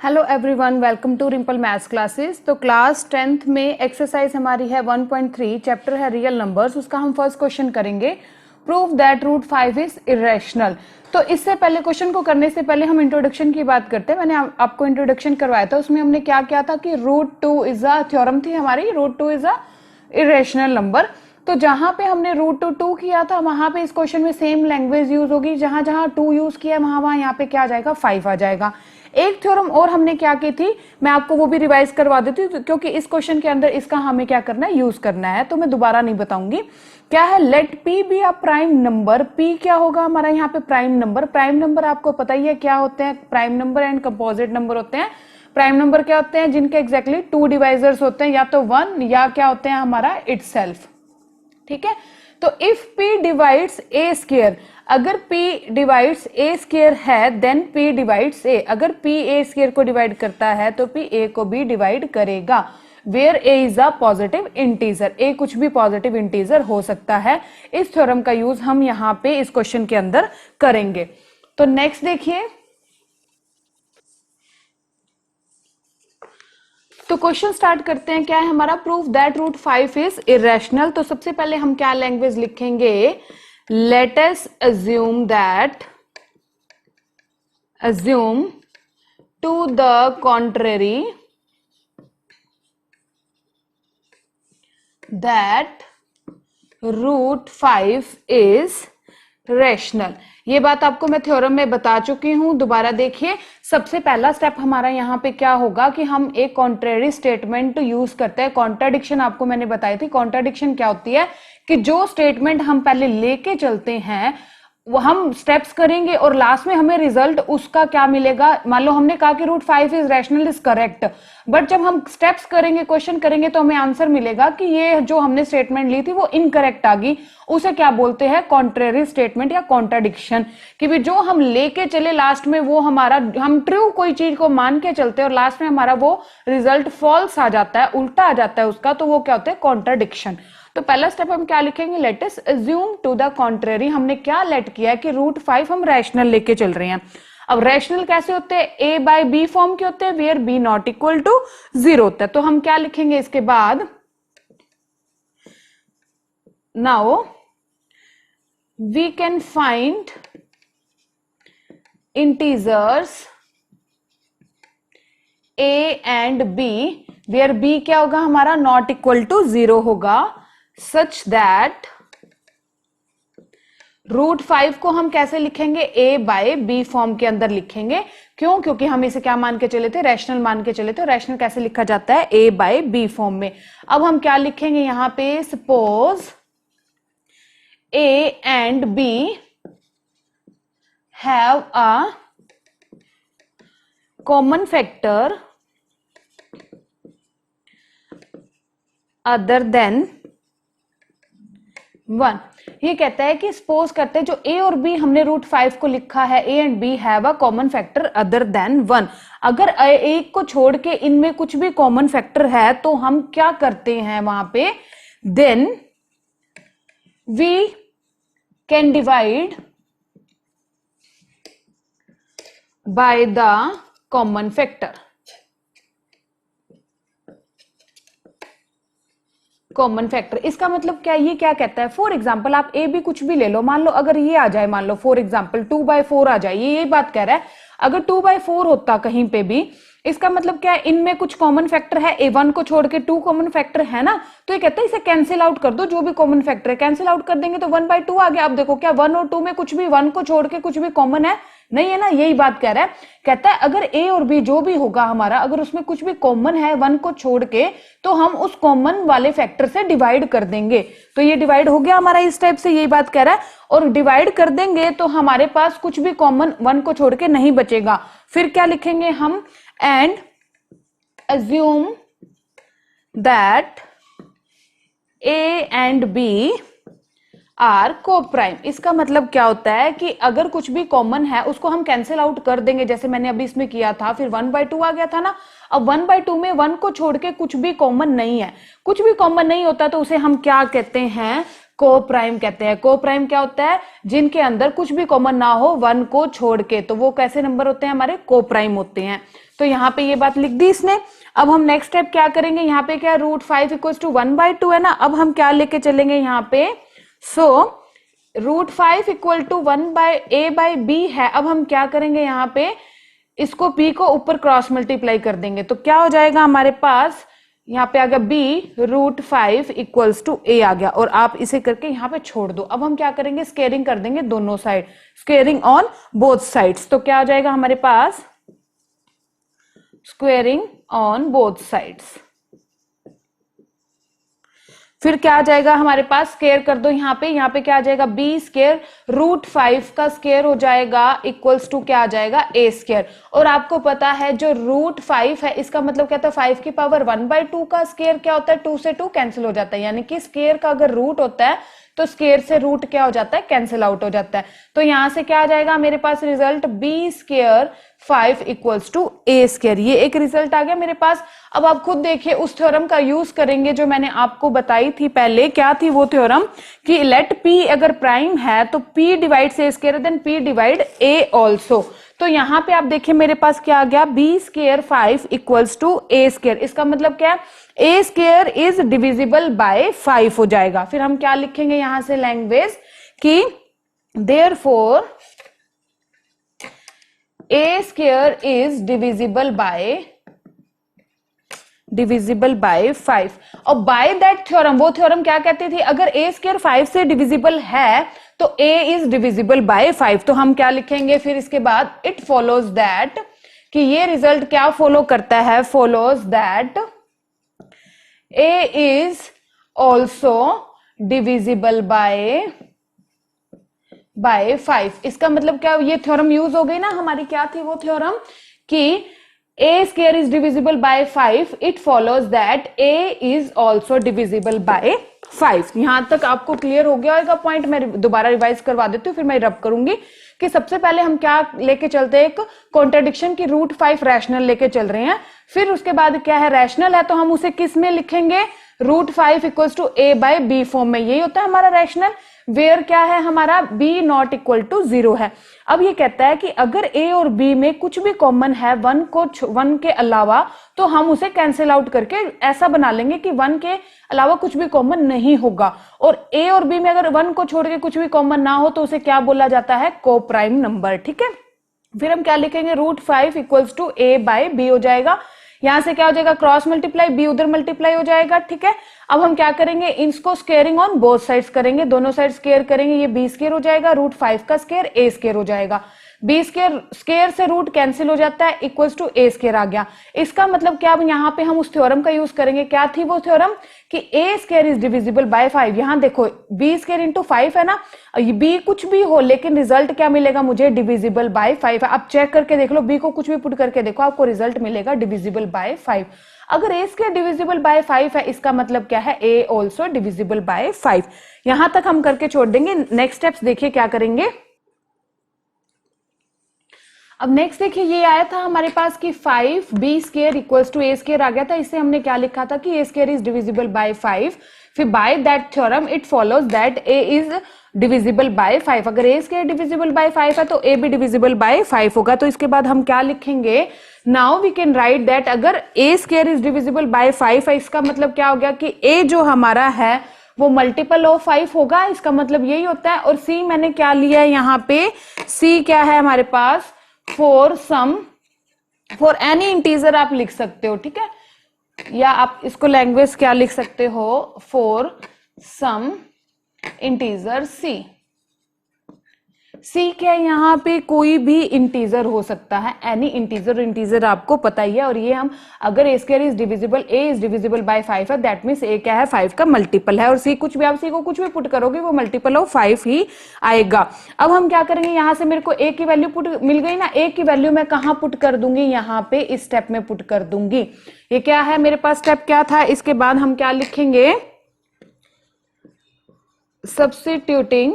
Hello everyone, welcome to Rimpal maths classes. तो class 10th में exercise हमारी है 1.3, चैप्टर है रियल नंबर्स। उसका हम फर्स्ट क्वेश्चन करेंगे, prove that root 5 is irrational. तो इससे पहले क्वेश्चन को करने से पहले हम इंट्रोडक्शन की बात करते हैं। मैंने आपको इंट्रोडक्शन करवाया था, उसमें हमने क्या किया था कि रूट 2 इज अ थ्योरम थी हमारी, root 2 is a irrational number. तो जहां पे हमने रूट 2 किया था वहां पे इस क्वेश्चन में सेम लैंग्वेज यूज होगी। जहां जहां 2 यूज किया है वहां यहाँ पे क्या आ जाएगा, 5 आ जाएगा। एक थ्योरम और हमने क्या की थी, मैं आपको वो भी रिवाइज करवा देती हूँ क्योंकि इस क्वेश्चन के अंदर इसका हमें क्या करना है, यूज करना है। तो मैं दोबारा नहीं बताऊंगी। क्या है, let P be a prime number. P क्या होगा हमारा यहाँ पे, प्राइम नंबर। प्राइम नंबर आपको पता ही है क्या होते हैं, prime number and composite number होते हैं। प्राइम नंबर क्या होते हैं, जिनके एग्जैक्टली 2 डिवाइजर्स होते हैं, या तो 1 या क्या होते हैं हमारा इटसेल्फ। ठीक है, तो if p divides a square, अगर p डिवाइड्स a स्क्वायर है देन p डिवाइड्स a। अगर p a स्क्वायर को डिवाइड करता है तो p a को भी डिवाइड करेगा। Where a is a positive integer, a कुछ भी पॉजिटिव इंटीजर हो सकता है। इस थ्योरम का यूज हम यहाँ पे इस क्वेश्चन के अंदर करेंगे। तो नेक्स्ट देखिए, तो क्वेश्चन स्टार्ट करते हैं। क्या है हमारा, proof that root 5 is irrational. तो सबसे पहले हम क्या लैंग्वेज लिखेंगे, let us assume to the contrary that root 5 is rational. ये बात आपको मैं थ्योरम में बता चुकी हूं, दोबारा देखिए। सबसे पहला स्टेप हमारा यहाँ पे क्या होगा कि हम एक कॉन्ट्रेरी स्टेटमेंट यूज करते हैं। कॉन्ट्राडिक्शन आपको मैंने बताई थी। कॉन्ट्राडिक्शन क्या होती है कि जो स्टेटमेंट हम पहले लेके चलते हैं वो हम स्टेप्स करेंगे और लास्ट में हमें रिजल्ट उसका क्या मिलेगा। मान लो हमने कहा कि root 5 is rational is correct, but जब हम स्टेप्स करेंगे, क्वेश्चन करेंगे, तो हमें आंसर मिलेगा कि ये जो हमने स्टेटमेंट ली थी वो इनकरेक्ट आ गई। उसे क्या बोलते हैं, कॉन्ट्रेरी स्टेटमेंट या कॉन्ट्राडिक्शन। कि भी जो हम लेके चले लास्ट में वो हमारा, हम ट्रू कोई चीज को मान के चलते हैं और लास्ट में हमारा वो रिजल्ट फॉल्स आ जाता है, उल्टा आ जाता है उसका, तो वो क्या होता है, कॉन्ट्राडिक्शन। तो पहला स्टेप हम क्या लिखेंगे, let us assume to the contrary. हमने क्या लेट किया है कि रूट 5 हम रैशनल लेके चल रहे हैं। अब रैशनल कैसे होते हैं, ए बाय बी फॉर्म के होते हैं, where B not equal to 0 होता है। तो हम क्या लिखेंगे इसके बाद, now we can find integers a and b, where b क्या होगा हमारा, नॉट इक्वल टू 0 होगा, सच दैट रूट 5 को हम कैसे लिखेंगे, a बाय b फॉर्म के अंदर लिखेंगे। क्यों, क्योंकि हम इसे क्या मान के चले थे, रैशनल मान के चले थे। रैशनल कैसे लिखा जाता है, a बाय b फॉर्म में। अब हम क्या लिखेंगे यहां पे, suppose a and b have a common factor other than 1। ये कहता है कि सपोज करते हैं जो a और b हमने रूट 5 को लिखा है, a and b have a common factor other than 1। अगर एक को छोड़ के इनमें कुछ भी कॉमन फैक्टर है तो हम क्या करते हैं वहां पे, then we can divide by the common factor. Common factor इसका मतलब क्या, ये क्या कहता है, फॉर एग्जाम्पल आप ए बी कुछ भी ले लो, मान लो अगर ये आ जाए, मान लो फॉर एग्जाम्पल 2/4 आ जाए, ये बात कह रहा है। अगर 2/4 होता कहीं पे भी, इसका मतलब क्या है, इनमें कुछ कॉमन फैक्टर है, A1 को छोड़ के 2 कॉमन फैक्टर है ना, तो ये कहता है इसे कैंसिल आउट कर दो, जो भी कॉमन फैक्टर है कैंसिल आउट कर देंगे तो 1/2 आ गया। अब देखो क्या 1 और 2 में कुछ भी, 1 को छोड़ के कुछ भी कॉमन है नहीं है ना, यही बात कह रहा है। कहता है अगर A और B जो भी होगा हमारा, अगर उसमें कुछ भी कॉमन है 1 को छोड़ के, तो हम उस कॉमन वाले फैक्टर से डिवाइड कर देंगे। तो ये डिवाइड हो गया हमारा इस टाइप से, यही बात कह रहा है। और डिवाइड कर देंगे तो हमारे पास कुछ भी कॉमन 1 को छोड़ के नहीं बचेगा। फिर क्या लिखेंगे हम, and assume that A and B are coprime. इसका मतलब क्या होता है कि अगर कुछ भी कॉमन है उसको हम कैंसिल आउट कर देंगे, जैसे मैंने अभी इसमें किया था, फिर 1/2 आ गया था ना। अब 1/2 में 1 को छोड़ के कुछ भी कॉमन नहीं है, कुछ भी कॉमन नहीं होता तो उसे हम क्या कहते हैं, को प्राइम कहते हैं। को प्राइम क्या होता है? जिनके अंदर कुछ भी कॉमन ना हो 1 को छोड़ के, तो वो कैसे नंबर होते हैं? हमारे को प्राइम होते हैं। तो यहाँ पे ये बात लिख दी इसने। अब हम नेक्स्ट स्टेप क्या करेंगे? यहाँ पे क्या √5 इक्वल्स टू 1/2 है ना। अब हम क्या लेके चलेंगे यहाँ पे? √5 इक्वल टू 1/a/b है। अब हम क्या करेंगे यहाँ पे? इसको b को ऊपर क्रॉस मल्टीप्लाई कर देंगे, तो क्या हो जाएगा हमारे पास? यहाँ पे आ गया b √5 इक्वल्स टू a आ गया, और आप इसे करके यहाँ पे छोड़ दो। अब हम क्या करेंगे? स्केयरिंग कर देंगे दोनों side, squaring on both sides. तो क्या हो जाएगा हमारे पास? Squaring on both sides. फिर क्या आ जाएगा हमारे पास? स्केयर कर दो यहाँ पे क्या आ जाएगा? b स्केयर √5 का स्केयर हो जाएगा इक्वल्स टू क्या आ जाएगा? a square. और आपको पता है जो √5 है इसका मतलब क्या था? 5 की पावर 1/2 का स्केयर क्या होता है? 2 से 2 कैंसिल हो जाता है, यानी कि स्केयर का अगर रूट होता है तो स्केयर से रूट क्या हो जाता है? कैंसिल आउट हो जाता है। तो यहां से क्या आ जाएगा मेरे पास result? b square 5 equals to a square. ये एक रिजल्ट आ गया मेरे पास। अब आप खुद देखिए, उस थ्योरम का यूज करेंगे जो मैंने आपको बताई थी पहले। क्या थी वो थ्योरम? कि लेट p अगर प्राइम है तो p divide a square then p divide a also. तो यहाँ पे आप देखिए मेरे पास क्या आ गया? b square 5 equals to a square. इसका मतलब क्या है? a square is divisible by 5 हो जाएगा। फिर हम क्या लिखेंगे यहां से लैंग्वेज कि therefore a square is divisible by 5। और बाय दैट थ्योरम, वो थ्योरम क्या कहती थी? अगर a स्केयर 5 से डिविजिबल है तो a इज डिविजिबल बाय 5। तो हम क्या लिखेंगे फिर इसके बाद? इट फॉलोज दैट, कि ये रिजल्ट क्या फॉलो करता है? Follows that a is also divisible by 5। इसका मतलब क्या? ये थ्योरम यूज हो गई ना हमारी। क्या थी वो थ्योरम? कि a square is divisible by 5, it follows that a is also divisible by 5। यहां तक आपको क्लियर हो गया होगा पॉइंट? मैं दोबारा रिवाइज करवा देती हूँ, फिर मैं रब करूंगी। कि सबसे पहले हम क्या लेके चलते हैं? एक कॉन्ट्रडिक्शन की √5 रैशनल लेके चल रहे हैं। फिर उसके बाद क्या है? रैशनल है तो हम उसे किस में लिखेंगे? √5 इक्वल्स टू a/b फॉर्म में। यही होता है हमारा रैशनल। वेयर क्या है हमारा? b नॉट इक्वल टू 0 है। अब ये कहता है कि अगर a और b में कुछ भी कॉमन है 1 के अलावा, तो हम उसे कैंसिल आउट करके ऐसा बना लेंगे कि 1 के अलावा कुछ भी कॉमन नहीं होगा। और a और b में अगर 1 को छोड़ के कुछ भी कॉमन ना हो तो उसे क्या बोला जाता है? को प्राइम नंबर। ठीक है। फिर हम क्या लिखेंगे? √5 इक्वल्स टू a/b हो जाएगा। यहां से क्या हो जाएगा? क्रॉस मल्टीप्लाई, b उधर मल्टीप्लाई हो जाएगा। ठीक है। अब हम क्या करेंगे? इसको स्केयरिंग ऑन बोथ साइड्स करेंगे, दोनों साइड स्केयर करेंगे। ये b स्केयर हो जाएगा, √5 का स्केयर a स्केयर हो जाएगा। b स्केयर से रूट कैंसिल हो जाता है, इक्वल्स टू a स्केयर आ गया। इसका मतलब क्या? अब यहाँ पे हम उस थ्योरम का यूज करेंगे। क्या थी वो थ्योरम? कि a square is divisible by 5। यहां देखो b स्केयर इंटू 5 है ना, b कुछ भी हो लेकिन रिजल्ट क्या मिलेगा मुझे? डिविजिबल बाय 5 है। आप चेक करके देख लो, b को कुछ भी पुट करके देखो, आपको रिजल्ट मिलेगा डिविजिबल बाय 5। अगर a स्केयर डिविजिबल बाय 5 है, इसका मतलब क्या है? a also divisible by 5। यहां तक हम करके छोड़ देंगे। नेक्स्ट स्टेप्स देखिए क्या करेंगे। अब नेक्स्ट देखिए, ये आया था हमारे पास कि 5b square equals to a square आ गया था। इससे हमने क्या लिखा था? कि a square is divisible by 5। फिर by that theorem it follows that a is divisible by 5। अगर a स्केयर डिविजिबल बाय 5 है तो a भी डिविजिबल बाय 5 होगा। तो इसके बाद हम क्या लिखेंगे? Now we can write that अगर a square is divisible by 5 है, इसका मतलब क्या हो गया? कि a जो हमारा है वो मल्टीपल ऑफ 5 होगा। इसका मतलब यही होता है। और c मैंने क्या लिया है यहाँ पे? c क्या है हमारे पास? फॉर एनी इंटीजर आप लिख सकते हो। ठीक है। या आप इसको लैंग्वेज क्या लिख सकते हो? For some integer c। c क्या है? यहाँ पे कोई भी इंटीजर हो सकता है, एनी इंटीजर आपको पता ही है। और ये हम अगर a square is divisible, a is divisible by 5 है, दैट मीन्स a क्या है? 5 का मल्टीपल है। और c कुछ भी, आप c को कुछ भी पुट करोगे वो मल्टीपल ऑफ 5 ही आएगा। अब हम क्या करेंगे? यहाँ से मेरे को a की वैल्यू पुट मिल गई ना, a की वैल्यू मैं कहाँ पुट कर दूंगी? यहाँ पे इस स्टेप में पुट कर दूंगी। ये क्या है मेरे पास? स्टेप क्या था? इसके बाद हम क्या लिखेंगे? Substituting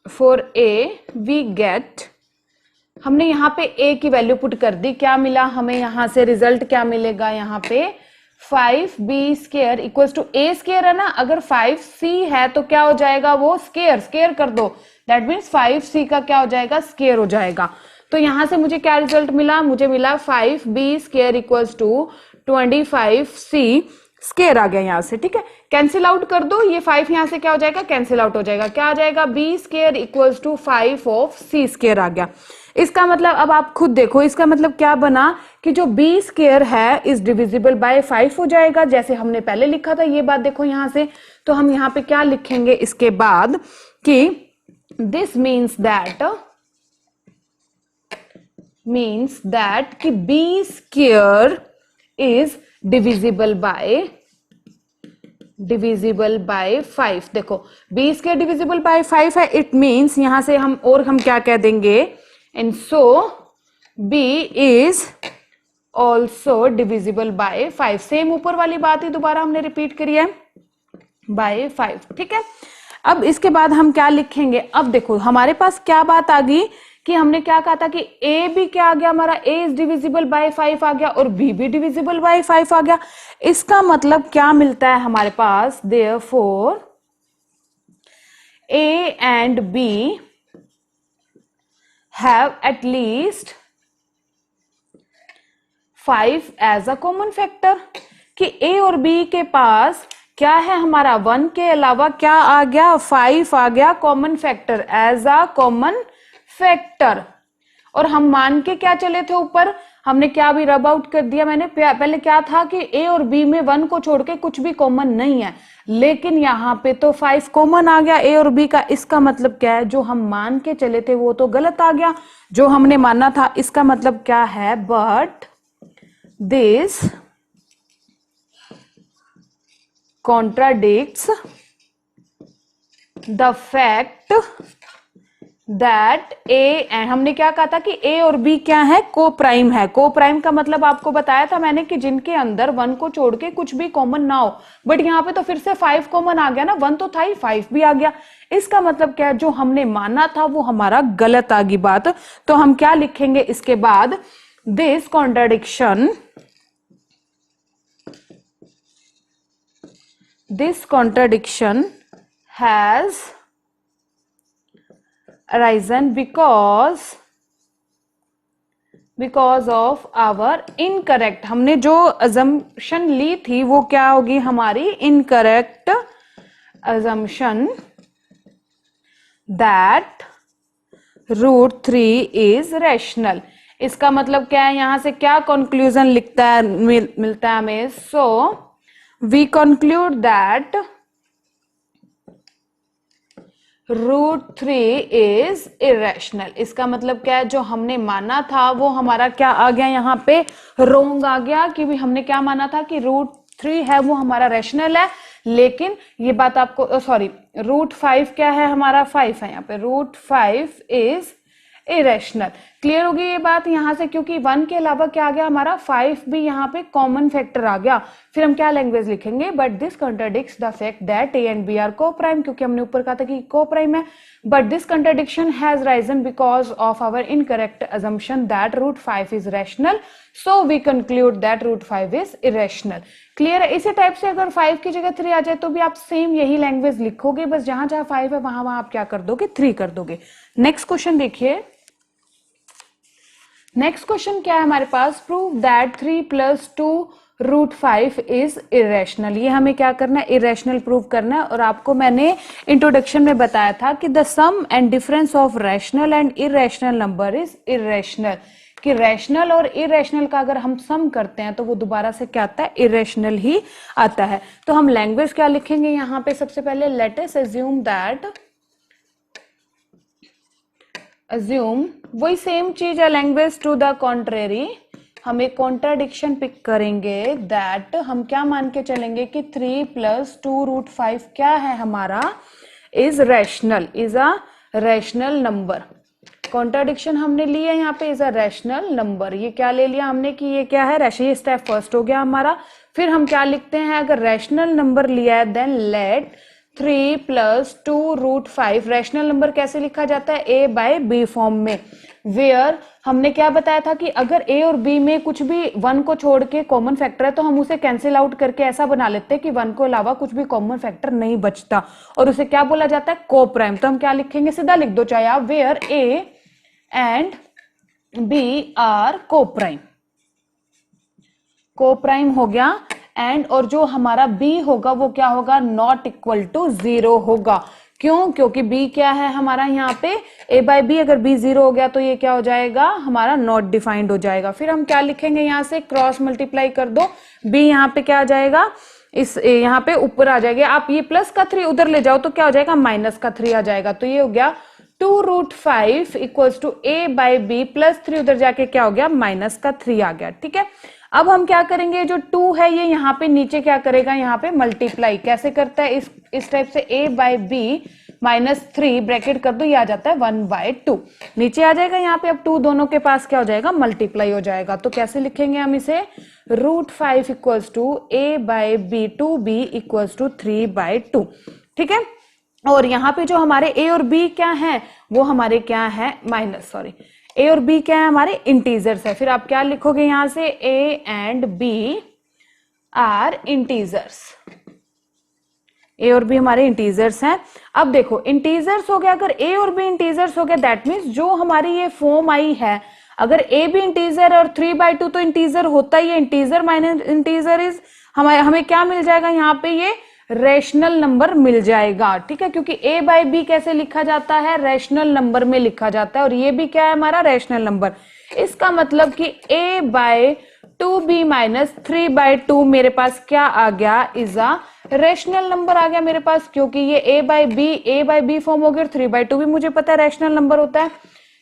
for a we get, हमने यहाँ पे a की वैल्यू पुट कर दी। क्या मिला हमें? यहाँ से रिजल्ट क्या मिलेगा? यहाँ पे 5b² इक्वल्स टू a² है ना, अगर 5c है तो क्या हो जाएगा, वो स्केयर कर दो, दैट मीन्स 5c का क्या हो जाएगा, स्केयर हो जाएगा। तो यहां से मुझे क्या रिजल्ट मिला, मुझे मिला 5b² equals to 25c square आ गया यहां से, ठीक है। कैंसिल आउट कर दो, ये 5 यहां से क्या हो जाएगा, कैंसिल आउट हो जाएगा, क्या आ जाएगा, b² equals to 5 of c² आ गया। इसका मतलब अब आप खुद देखो, इसका मतलब क्या बना कि जो b² है इज डिविजिबल बाय 5 हो जाएगा, जैसे हमने पहले लिखा था। ये बात देखो यहां से, तो हम यहां पे क्या लिखेंगे इसके बाद कि दिस मीन्स दैट कि b² इज डिविजिबल बाय 5। देखो b² डिविजिबल बाय 5 है, इट मीन्स यहां से हम क्या कह देंगे, and so b is also divisible by 5। Same ऊपर वाली बात ही दोबारा हमने रिपीट करी है, बाय 5, ठीक है। अब इसके बाद हम क्या लिखेंगे, अब देखो हमारे पास क्या बात आ गई कि हमने क्या कहा था कि a भी क्या आ गया हमारा, a इज डिविजिबल बाय 5 आ गया और b भी डिविजिबल बाय 5 आ गया। इसका मतलब क्या मिलता है हमारे पास, therefore a and b have at least 5 as a common factor, कि a और b के पास क्या है हमारा, 1 के अलावा क्या आ गया, 5 आ गया common factor, as a common factor. और हम मान के क्या चले थे ऊपर, हमने क्या भी रब आउट कर दिया, मैंने पहले क्या था कि a और b में 1 को छोड़ के कुछ भी कॉमन नहीं है, लेकिन यहाँ पे तो 5 कॉमन आ गया a और b का। इसका मतलब क्या है, जो हम मान के चले थे वो तो गलत आ गया, जो हमने माना था। इसका मतलब क्या है, but this contradicts the fact that a and हमने क्या कहा था कि a और b क्या है, को प्राइम है। को प्राइम का मतलब आपको बताया था मैंने कि जिनके अंदर 1 को छोड़ के कुछ भी कॉमन ना हो, बट यहाँ पे तो फिर से 5 कॉमन आ गया ना, 1 तो था ही, 5 भी आ गया। इसका मतलब क्या है, जो हमने माना था वो हमारा गलत आ गई बात। तो हम क्या लिखेंगे इसके बाद, this contradiction has arisen because of our incorrect, हमने जो assumption ली थी वो क्या होगी हमारी, incorrect assumption that √3 is rational। इसका मतलब क्या है, यहां से क्या कंक्लूजन लिखता है, मिलता है हमें, सो we conclude that √3 is irrational। इसका मतलब क्या है, जो हमने माना था वो हमारा क्या आ गया, यहाँ पे रोंग आ गया, कि भी हमने क्या माना था कि √3 है वो हमारा रैशनल है, लेकिन ये बात आपको सॉरी √5 क्या है हमारा, 5 है यहाँ पे, √5 इज इरेशनल। क्लियर होगी ये बात यहां से, क्योंकि 1 के अलावा क्या आ गया हमारा, 5 भी यहाँ पे कॉमन फैक्टर आ गया। फिर हम क्या लैंग्वेज लिखेंगे, but this contradicts the fact that a and b are coprime, क्योंकि हमने ऊपर कहा था कि को प्राइम है, but this contradiction has risen because of our incorrect assumption that √5 is rational, so we conclude that √5 is irrational. Clear है। इसी type से अगर 5 की जगह 3 आ जाए तो भी आप सेम यही लैंग्वेज लिखोगे, बस जहां जहां 5 है वहां वहां आप क्या कर दोगे, 3 कर दोगे। नेक्स्ट क्वेश्चन देखिए, नेक्स्ट क्वेश्चन क्या है हमारे पास, प्रूव दैट 3 + 2 √5 इज इरेशनल। ये हमें क्या करना है, इरेशनल प्रूव करना है। और आपको मैंने इंट्रोडक्शन में बताया था कि the sum and difference of rational and irrational number is irrational, कि रैशनल और इरेशनल का अगर हम सम करते हैं तो वो दोबारा से क्या आता है, इरेशनल ही आता है। तो हम लैंग्वेज क्या लिखेंगे यहाँ पे, सबसे पहले let us assume that, assume वही सेम चीज है, लैंग्वेज टू द कॉन्ट्रेरी, हम एक कॉन्ट्राडिक्शन पिक करेंगे, दैट हम क्या मान के चलेंगे कि 3 + 2 √5 क्या है हमारा, is rational, is a rational number. Contradiction हमने लिया यहाँ पे, इज अ रैशनल नंबर। ये क्या ले लिया हमने कि ये क्या है, रैशनल, स्टेप फर्स्ट हो गया हमारा। फिर हम क्या लिखते हैं, अगर रैशनल नंबर लिया है देन लेट 3 + 2 √5, रैशनल नंबर कैसे लिखा जाता है, a/b फॉर्म में, वेयर हमने क्या बताया था कि अगर ए और बी में कुछ भी वन को छोड़ के कॉमन फैक्टर है तो हम उसे कैंसिल आउट करके ऐसा बना लेते हैं कि वन को अलावा कुछ भी कॉमन फैक्टर नहीं बचता, और उसे क्या बोला जाता है, को प्राइम। तो हम क्या लिखेंगे, सीधा लिख दो चाहे आप, where A and B are coprime. Coprime हो गया एंड, और जो हमारा बी होगा वो क्या होगा, नॉट इक्वल टू 0 होगा। क्यों, क्योंकि b क्या है हमारा यहाँ पे a बाई बी, अगर b 0 हो गया तो ये क्या हो जाएगा हमारा नॉट डिफाइंड हो जाएगा। फिर हम क्या लिखेंगे, यहाँ से क्रॉस मल्टीप्लाई कर दो, b यहाँ पे क्या आ जाएगा, इस यहाँ पे ऊपर आ जाएगा, आप ये प्लस का 3 उधर ले जाओ तो क्या हो जाएगा, माइनस का 3 आ जाएगा। तो ये हो गया 2√5 equals to a by B plus 3 उधर जाके क्या हो गया, माइनस का 3 आ गया। ठीक है, अब हम क्या करेंगे, जो 2 है ये यहाँ पे नीचे क्या करेगा, यहाँ पे मल्टीप्लाई कैसे करता है, इस टाइप से a by B minus 3 bracket कर दो, ये आ जाता है 1/2 नीचे आ जाएगा। यहाँ पे अब 2 दोनों के पास क्या हो जाएगा, मल्टीप्लाई हो जाएगा। तो कैसे लिखेंगे हम इसे, √5 equals to a by B 2b equals to 3/2। ठीक है, और यहाँ पे जो हमारे a और b क्या है, वो हमारे क्या है, a और b क्या है, हमारे इंटीजर्स है। फिर आप क्या लिखोगे यहां से, a and b are integers, a और b हमारे इंटीजर्स हैं। अब देखो इंटीजर्स हो गया, अगर a और b इंटीजर्स हो गया दैट मीन्स जो हमारी ये फॉर्म आई है, अगर a भी इंटीजर और 3/2 तो इंटीजर होता ही है, इंटीजर माइनस इंटीजर इज हमें क्या मिल जाएगा, यहाँ पे ये रैशनल नंबर मिल जाएगा। ठीक है, क्योंकि a बाई बी कैसे लिखा जाता है, रैशनल नंबर में लिखा जाता है, और ये भी क्या है हमारा रैशनल नंबर। इसका मतलब कि a बाई 2b माइनस 3/2 मेरे पास क्या आ गया, इज अ रैशनल नंबर आ गया मेरे पास, क्योंकि ये a बाई बी फॉर्म हो गया, 3/2 भी मुझे पता है रैशनल नंबर होता है,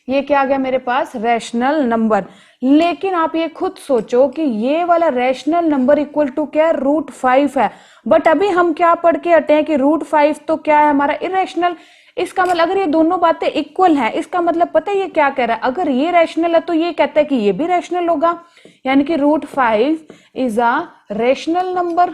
ये क्या आ गया मेरे पास, रैशनल नंबर। लेकिन आप ये खुद सोचो कि ये वाला रैशनल नंबर इक्वल टू क्या है, √5 है, बट अभी हम क्या पढ़ के हटे हैं कि √5 तो क्या है हमारा, इरेशनल। इसका मतलब अगर ये दोनों बातें इक्वल हैं, इसका मतलब पता है ये क्या कह रहा है, अगर ये रैशनल है तो ये कहता है कि ये भी रैशनल होगा, यानी कि √5 इज अ रैशनल नंबर।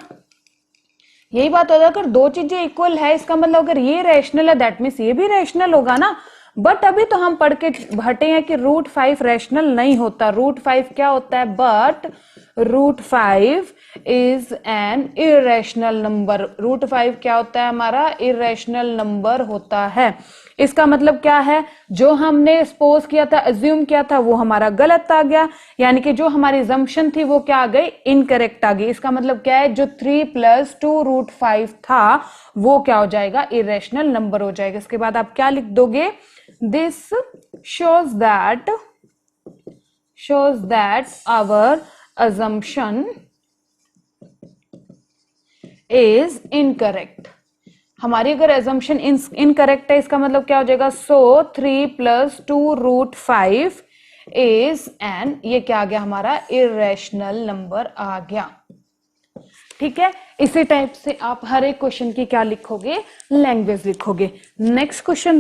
यही बात होता है, अगर दो चीजें इक्वल है इसका मतलब अगर ये रैशनल है दैट मीन्स ये भी रैशनल होगा ना। बट अभी तो हम पढ़ के हटे हैं कि √5 रैशनल नहीं होता, √5 क्या होता है, but √5 is an irrational number. √5 क्या होता है हमारा, इरेशनल नंबर होता है। इसका मतलब क्या है, जो हमने सपोज किया था, अज्यूम किया था, वो हमारा गलत आ गया, यानी कि जो हमारी अजम्पशन थी वो क्या आ गई, इनकरेक्ट आ गई। इसका मतलब क्या है, जो 3 + 2√5 था वो क्या हो जाएगा, इरेशनल नंबर हो जाएगा। इसके बाद आप क्या लिख दोगे, this shows that our assumption is incorrect। हमारी अगर assumption incorrect है इसका मतलब क्या हो जाएगा, so 3 + 2√5 is an, ये क्या आ गया हमारा, irrational number आ गया। ठीक है, इसी टाइप से आप हर एक क्वेश्चन की क्या लिखोगे, लैंग्वेज लिखोगे। नेक्स्ट क्वेश्चन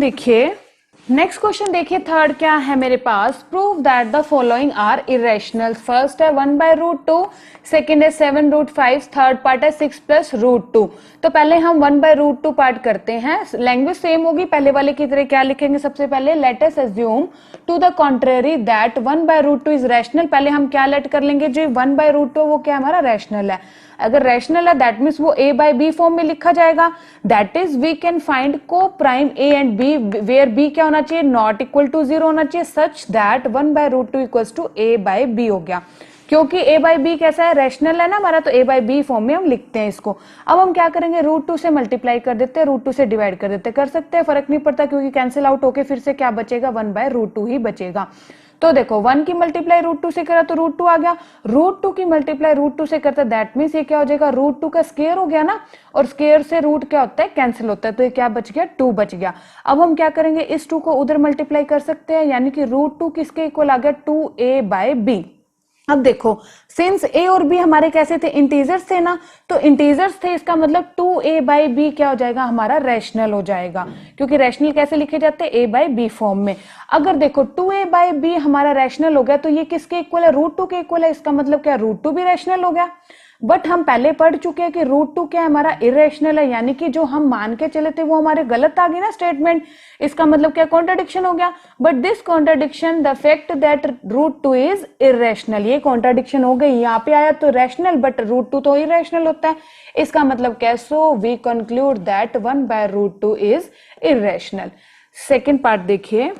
देखिए, थर्ड क्या है मेरे पास, prove that the following are irrational. First है 1/√2, सेकेंड है 7√5, थर्ड पार्ट है 6 + √2। तो पहले हम 1/√2 पार्ट करते हैं, लैंग्वेज सेम होगी पहले वाले की तरह। क्या लिखेंगे सबसे पहले, let us assume to the contrary that 1/√2 is rational. पहले हम क्या लेट कर लेंगे, जो 1/√2 वो क्या हमारा रैशनल है। अगर रैशनल है दैट मीन्स वो a बाई बी फॉर्म में लिखा जाएगा, that is we can find coprime a and b where b क्या होना चाहिए, नॉट इक्वल टू 0 होना चाहिए, such that 1/√2 equals to a by B हो गया। क्योंकि a बाई बी कैसा है, रैशनल है ना हमारा, तो a बाई बी फॉर्म में हम लिखते हैं इसको। अब हम क्या करेंगे, √2 से मल्टीप्लाई कर देते हैं, √2 से डिवाइड कर देते हैं, कर सकते हैं, फर्क नहीं पड़ता, क्योंकि कैंसिल आउट होके फिर से क्या बचेगा, 1/√2 ही बचेगा। तो देखो 1 की मल्टीप्लाई √2 से करा तो √2 आ गया, √2 की मल्टीप्लाई √2 से करता दैट मीन्स ये क्या हो जाएगा, √2 का स्क्वायर हो गया ना, और स्क्वायर से रूट क्या होता है, कैंसिल होता है, तो ये क्या बच गया, 2 बच गया। अब हम क्या करेंगे, इस 2 को उधर मल्टीप्लाई कर सकते हैं, यानी कि √2 किसके इक्वल आ गया, 2a बाई बी। अब देखो सिंस a और b हमारे कैसे थे, इंटीजर्स थे ना, तो इंटीजर्स थे, इसका मतलब 2a बाई बी क्या हो जाएगा हमारा, रैशनल हो जाएगा, क्योंकि रैशनल कैसे लिखे जाते हैं, a बाई बी फॉर्म में। अगर देखो 2a बाई बी हमारा रैशनल हो गया तो ये किसके इक्वल है, √2 के इक्वल है, इसका मतलब क्या, √2 भी रैशनल हो गया। बट हम पहले पढ़ चुके हैं कि रूट टू क्या है हमारा इरेशनल है, यानी कि जो हम मान के चले थे वो हमारे गलत आ गई ना स्टेटमेंट, इसका मतलब क्या कॉन्ट्राडिक्शन हो गया। But this contradiction the fact that root two is irrational, ये कॉन्ट्राडिक्शन हो गई, यहाँ पे आया तो रैशनल बट रूट टू तो इरेशनल होता है, इसका मतलब क्या है, so we conclude that 1/√2 is irrational. Second part देखिए,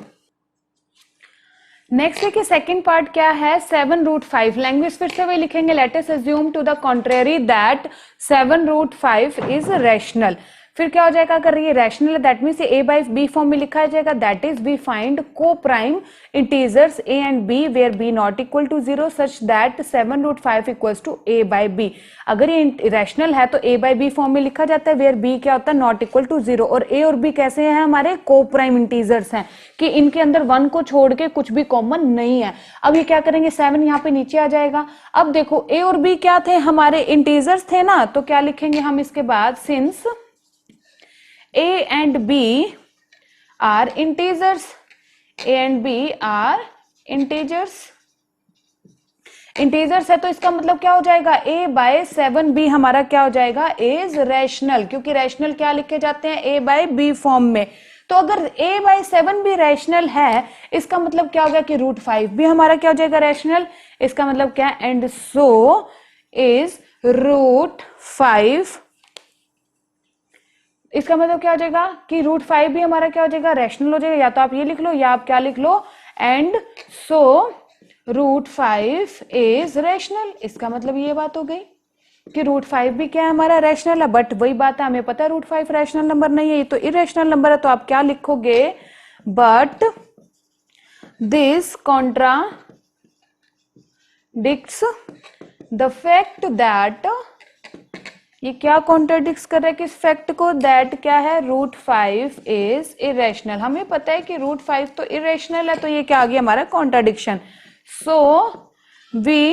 नेक्स्ट देखिए सेकंड पार्ट क्या है, 7√5 लैंग्वेज फिर से वही लिखेंगे, let us assume to the contrary that 7√5 is rational. फिर क्या हो जाएगा, अगर ये रैशनल है that means A by B form में लिखा जाएगा, that is we find coprime integers A and B where B not equal to 0 such that 7√5 equals to A by B. अगर ये रैशनल है तो ए बाई बी फॉर्म में लिखा जाता है, वेयर बी क्या होता है, नॉट इक्वल टू 0, और ए और बी कैसे हैं, हमारे को प्राइम इंटीजर्स हैं कि इनके अंदर 1 को छोड़ के कुछ भी कॉमन नहीं है। अब ये क्या करेंगे, 7 यहाँ पे नीचे आ जाएगा। अब देखो ए और बी क्या थे, हमारे इंटीजर्स थे ना, तो क्या लिखेंगे हम इसके बाद, since A and B are integers, A and B are integers, integers है तो इसका मतलब क्या हो जाएगा, a बाय 7b हमारा क्या हो जाएगा, इज रैशनल, क्योंकि रैशनल क्या लिखे जाते हैं, a बाय b फॉर्म में। तो अगर a बाय 7b रैशनल है, इसका मतलब क्या हो गया कि √5 भी हमारा क्या हो जाएगा, रैशनल। इसका मतलब क्या, एंड सो इज √5, इसका मतलब क्या हो जाएगा कि √5 भी हमारा क्या हो जाएगा, रैशनल हो जाएगा। या तो आप ये लिख लो या आप क्या लिख लो, एंड सो √5 इज रैशनल। इसका मतलब ये बात हो गई कि √5 भी क्या है, हमारा रैशनल है। बट वही बात है, हमें पता है √5 रैशनल नंबर नहीं है, ये तो इरेशनल नंबर है। तो आप क्या लिखोगे, but this contradicts the fact that, ये क्या कॉन्ट्राडिक्ट कर रहा है किस फैक्ट को, दैट क्या है, √5 इज इरेशनल। हमें पता है कि √5 तो इरेशनल है, तो ये क्या आ गया हमारा contradiction. So we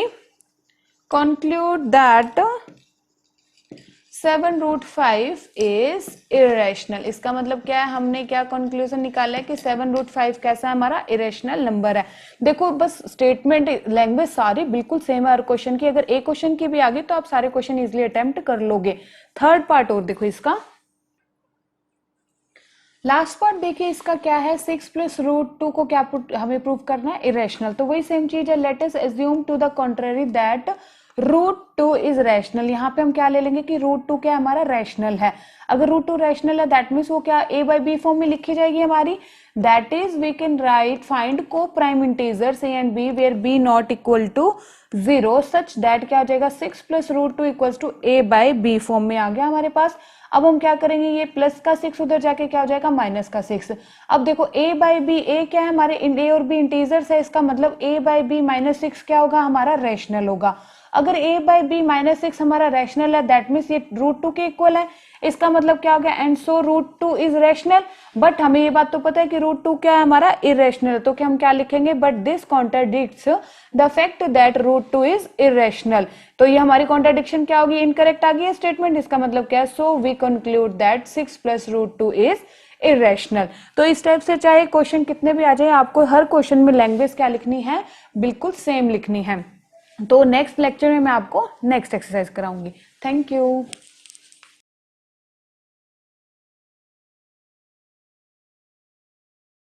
conclude that 7√5 is irrational. इसका मतलब क्या है, हमने क्या कंक्लूजन निकाला है कि 7√5 कैसा है, हमारा इरेशनल नंबर है। देखो बस स्टेटमेंट लैंग्वेज सारी बिल्कुल सेम है हर क्वेश्चन की, अगर एक क्वेश्चन की भी आ गई तो आप सारे क्वेश्चन इजिली अटेम्प्ट कर लोगे। थर्ड पार्ट और देखो इसका, लास्ट पार्ट देखिए इसका क्या है, 6 + √2 को क्या हमें प्रूव करना है, इरेशनल। तो वही सेम चीज है, let us assume to the contrary that √2 is rational. यहाँ पे हम क्या ले लेंगे कि √2 क्या हमारा रैशनल है। अगर √2 रैशनल है दैट मीन्स वो क्या a बाई बी फॉर्म में लिखी जाएगी हमारी, that is we can write find coprime integers a and b where b not equal to 0 such that क्या हो जाएगा, 6 + √2 equals to a by B form में आ गया हमारे पास। अब हम क्या करेंगे, ये प्लस का 6 उधर जाके क्या हो जाएगा, माइनस का 6। अब देखो a बाई बी, a क्या है हमारे a और b इंटीजर्स है, इसका मतलब a बाई बी -6 क्या होगा, हमारा रैशनल होगा। अगर a बाई बी -6 हमारा रैशनल है दैट मीन्स ये √2 के इक्वल है। इसका मतलब क्या हो गया, and so √2 is rational. But हमें ये बात तो पता है कि √2 क्या है हमारा इरेशनल, तो क्या हम क्या लिखेंगे, but this contradicts the fact that √2 is irrational. तो ये हमारी कॉन्ट्राडिक्शन क्या होगी, इनकरेक्ट आ गई है स्टेटमेंट। इसका मतलब क्या है, so we conclude that 6 + √2 is irrational. तो इस टाइप से चाहे क्वेश्चन कितने भी आ जाए, आपको हर क्वेश्चन में लैंग्वेज क्या लिखनी है, बिल्कुल सेम लिखनी है। तो नेक्स्ट लेक्चर में मैं आपको नेक्स्ट एक्सरसाइज कराऊंगी। Thank you.